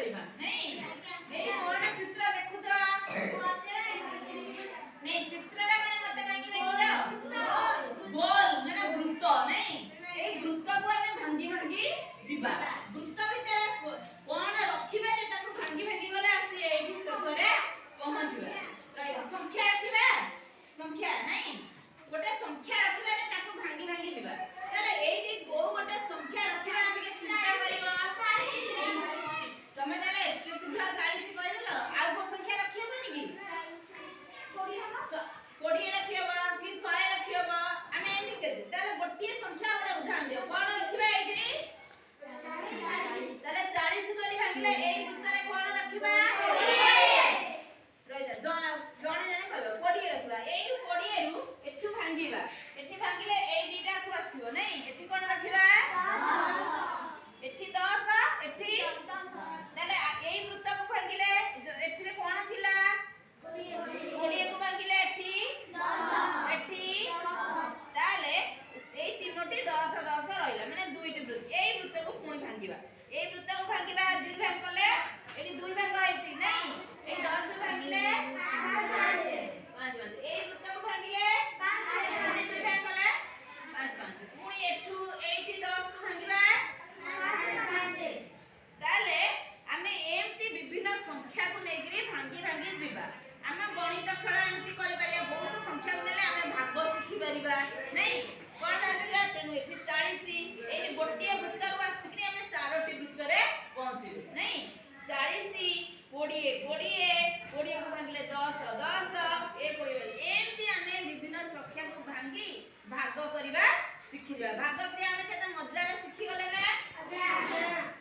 କରିବା ନାଇଁ ଏଇ କୋଣ ଚିତ୍ର ଦେଖୁଛ ନାଇଁ ଚିତ୍ରଟା ମାନେ ମତେ କାହିଁକି ଦେଖିଛ ଗୋଲ ମାନେ ବୃତ୍ତ ନାଇଁ ଏଇ ବୃତ୍ତକୁ ଆମେ ଭାଙ୍ଗି ଭାଙ୍ଗି ଯିବା ବୃତ୍ତ ଭିତରେ କୋଣ ରଖିବା ଯେ ତାକୁ ଭାଙ୍ଗି ଭାଙ୍ଗି ଗଲେ ଆସି ଏଇଠି ଶେଷରେ ପହଞ୍ଚିବା ରହିବ ସଂଖ୍ୟା ରଖିବା ସଂଖ୍ୟା ନାଇଁ ଗୋଟେ ସଂଖ୍ୟା ରଖିବା ଯେ ତାକୁ ଭାଙ୍ଗି ଭାଙ୍ଗି ଯିବା ତାହେଲେ ଏଇଠି କୋଉ ଗୋଟେ ସଂଖ୍ୟା ରଖିବା ଟିକେ ଚିନ୍ତା କରିବ ତମେ ତାହେଲେ ଏତେ ଶୀଘ୍ର 40 କହିଦେଲ ଆଉ କୋଉ ସଂଖ୍ୟା ରଖିବନି କି 20 ରଖିବ କି 100 ରଖିବ ଆମେ ଏମିତି କେତେ ତାହେଲେ ଗୋଟିଏ ସଂଖ୍ୟା ଗୋଟେ ଉଦାହରଣ ଦିଅ କଣ ରଖିବା ଏଇଠି ତାହେଲେ 40 କୋଟି ଭାଙ୍ଗିଲେ ଏଇ ବୃତ୍ତରେ କଣ ରଖିବା 20 ରହିଲା ଜଣେ ଜଣେ କହିବ 20 ରଖିବା ଏଇଠୁ 20 ରୁ ଏଠୁ ଭାଙ୍ଗିବା ଏଠି ଭାଙ୍ଗିଲେ ଏଇ ଦିଟାକୁ ଆସିବ ନାଇଁ ଏଠି କଣ ରଖିବା 10 ଏଠି 10 ଏଠି ତାହେଲେ ଏଇ ବୃତ୍ତକୁ ଭାଙ୍ଗିଲେ ଏଥିରେ କଣ ଥିଲା 20 କୁ ଭାଙ୍ଗିଲେ ଏଠି 10 ଏଠି ତାହେଲେ ଏଇ ତିନୋଟି 10 10 ରହିଲା ମାନେ ଦୁଇଟି ବୃତ୍ତ ଏଇ ବୃତ୍ତକୁ ପୁଣି ଭାଙ୍ଗିବା ଏଇ ବୃତ୍ତକୁ ଭାଙ୍ଗିବା ଦୁଇ ଭାଗ କଲେ ଏଠି ଦୁଇ ଭାଗ ହେଇଛି ନାଇଁ ଏଇ 10 ଭାଙ୍ଗିଲେ 5 ଏଇ ବୃତ୍ତକୁ ଭାଙ୍ଗିଲେ 5 ଦୁଇ ଭାଗ କଲେ 5 ପୁଣି ଏଠୁ ଏଇଠି 10 କୁ ଭାଙ୍ଗିବା 5 ତାହେଲେ ଆମେ ଏମିତି ବିଭିନ୍ନ ସଂଖ୍ୟାକୁ ନେଇକିରି ଭାଙ୍ଗି ଭାଙ୍ଗି ଯିବା ଆମେ ଗଣିତ ଖେଳ ଏମିତି କରିପାରିବା ବହୁତ ସଂଖ୍ୟାକୁ ନେଲେ ଆମେ ଭାଗ ଶିଖିପାରିବା ନାଇଁ କଣ ଭାଙ୍ଗିବା ତେଣୁ ଏଠି 40 ଏଇ ଗୋଟିଏ ବୃତ୍ତରୁ ଆସିକିରି ଆମେ ଚାରୋଟି ବୃତ୍ତରେ ପହଞ୍ଚିଲୁ ନାଇଁ 40 20 20 କୁ ଭାଙ୍ଗିଲେ 10 10 ଏ 20 ଏମିତି ଆମେ ବିଭିନ୍ନ ସଂଖ୍ୟାକୁ ଭାଙ୍ଗି ଭାଗ କରିବା ଶିଖିଯିବା ଭାଗ କ୍ରିୟା ଆମେ କେତେ ମଜାରେ ଶିଖିଗଲେ ନା